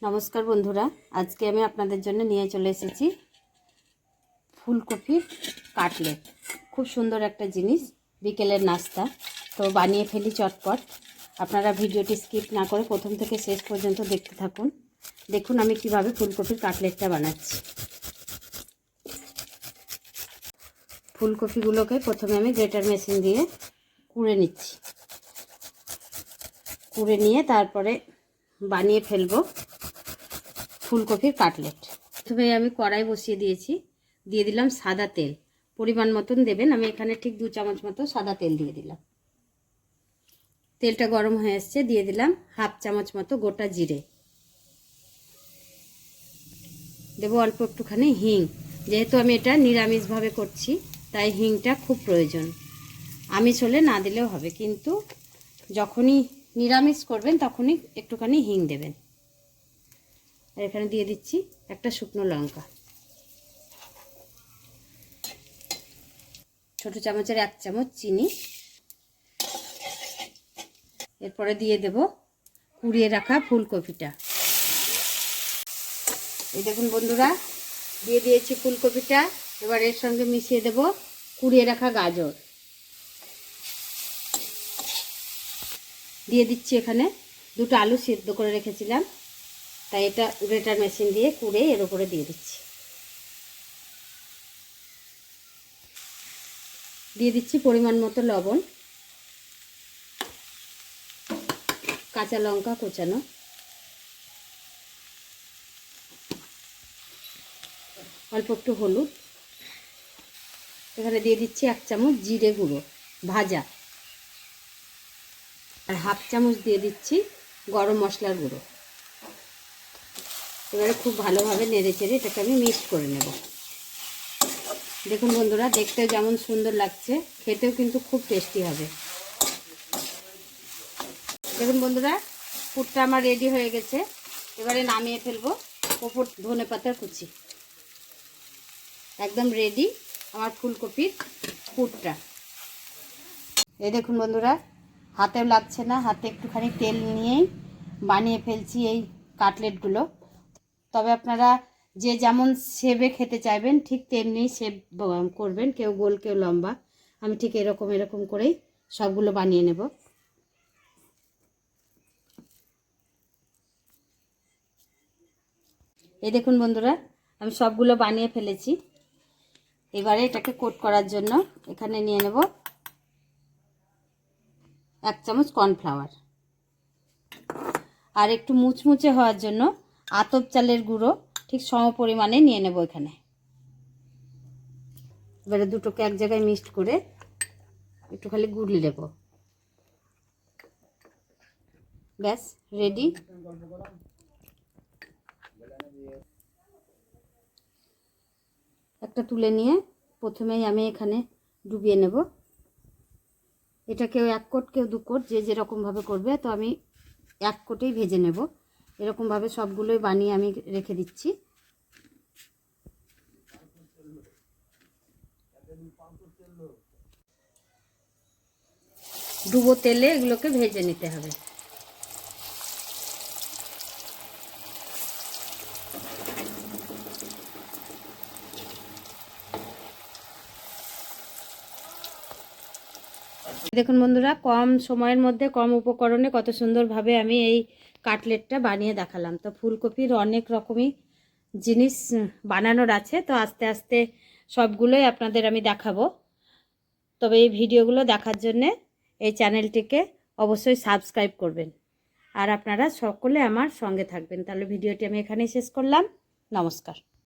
নমস্কার বন্ধুরা, আজকে আমি আপনাদের জন্য নিয়ে চলে এসেছি ফুলকপির কাটলেট। খুব সুন্দর একটা জিনিস, বিকেলের নাস্তা। তো বানিয়ে ফেলি চটপট। আপনারা ভিডিওটি স্কিপ না করে প্রথম থেকে শেষ পর্যন্ত দেখতে থাকুন। দেখুন আমি কিভাবে ফুলকপির কাটলেটটা বানাচ্ছি। ফুলকপিগুলোকে প্রথমে আমি গ্রেটার মেশিন দিয়ে কুড়ে নিচ্ছি। কুড়ে নিয়ে তারপরে বানিয়ে ফেলবো ফুলকপির কাটলেট। প্রথমে আমি কড়াই বসিয়ে দিয়েছি, দিয়ে দিলাম সাদা তেল। পরিমাণ মতন দেবেন, আমি এখানে ঠিক 2 চামচ মতো সাদা তেল দিয়ে দিলাম। তেলটা গরম হয়ে এসছে, দিয়ে দিলাম 1/2 চামচ মতো গোটা জিরে। দেবো অল্প একটুখানি হিং। যেহেতু আমি এটা নিরামিষভাবে করছি তাই হিংটা খুব প্রয়োজন। আমিষ হলে না দিলেও হবে, কিন্তু যখনই নিরামিষ করবেন তখনই একটুখানি হিং দেবেন। আর এখানে দিয়ে দিচ্ছি একটা শুকনো লঙ্কা। ছোট চামচের 1 চামচ চিনি। এরপরে দিয়ে দেব কুড়িয়ে রাখা ফুলকপিটা। এই দেখুন বন্ধুরা, দিয়ে দিয়েছি ফুলকপিটা। এবার এর সঙ্গে মিশিয়ে দেব কুড়িয়ে রাখা গাজর। দিয়ে দিচ্ছি এখানে 2টো আলু সিদ্ধ করে রেখেছিলাম, তাই এটা গ্রেটার মেশিন দিয়ে কুড়ে এর উপরে দিয়ে দিচ্ছি। দিয়ে দিচ্ছি পরিমাণ মতো লবণ, কাঁচা লঙ্কা কোচানো, অল্প একটু হলুদ। এখানে দিয়ে দিচ্ছি 1 চামচ জিরে গুঁড়ো ভাজা, আর 1/2 চামচ দিয়ে দিচ্ছি গরম মশলার গুঁড়ো। এবারে খুব ভালোভাবে নেড়ে চেড়ে এটাকে আমি মিক্স করে নেব। দেখুন বন্ধুরা, দেখতেও যেমন সুন্দর লাগছে, খেতেও কিন্তু খুব টেস্টি হবে। দেখুন বন্ধুরা, পুরটা আমার রেডি হয়ে গেছে। এবারে নামিয়ে ফেলবো। ওপর ধনেপাতার কুচি। একদম রেডি আমার ফুলকপির পুরটা। এই দেখুন বন্ধুরা, হাতেও লাগছে না, হাতে একটুখানি তেল নিয়েই বানিয়ে ফেলছি এই কাটলেটগুলো। তবে আপনারা যে যেমন শেপে খেতে চাইবেন ঠিক তেমনি শেপ করবেন, কেউ গোল কেউ লম্বা। আমি ঠিক এরকম করেই সবগুলো বানিয়ে নেব। এই দেখুন বন্ধুরা, আমি সবগুলো বানিয়ে ফেলেছি। এবারে এটাকে কোট করার জন্য এখানে নিয়ে নেব 1 চামচ কর্নফ্লাওয়ার, আর একটু মুচমুচে হওয়ার জন্য আতপ চালের গুঁড়ো ঠিক সম পরিমাণে নিয়ে নেব এখানে। এবারে দুটোকে এক জায়গায় মিক্সড করে একটু খালি গুলিয়ে নেব। ব্যাস রেডি। একটা তুলে নিয়ে প্রথমেই আমি এখানে ডুবিয়ে নেব। এটা কেউ 1 কোট কেউ 2 কোট, যে যেরকমভাবে করবে। তো আমি 1 কোটেই ভেজে নেব। এরকমভাবে সবগুলোই বানিয়ে আমি রেখে দিচ্ছি। ডুবো তেলে এগুলোকে ভেজে নিতে হবে। দেখুন বন্ধুরা, কম সময়ের মধ্যে কম উপকরণে কত সুন্দরভাবে আমি এই কাটলেটটা বানিয়ে দেখালাম। তো ফুলকপির অনেক রকমই জিনিস বানানোর আছে, তো আস্তে আস্তে সবগুলোই আপনাদের আমি দেখাবো। তবে এই ভিডিওগুলো দেখার জন্যে এই চ্যানেলটিকে অবশ্যই সাবস্ক্রাইব করবেন, আর আপনারা সকলে আমার সঙ্গে থাকবেন। তাহলে ভিডিওটি আমি এখানেই শেষ করলাম। নমস্কার।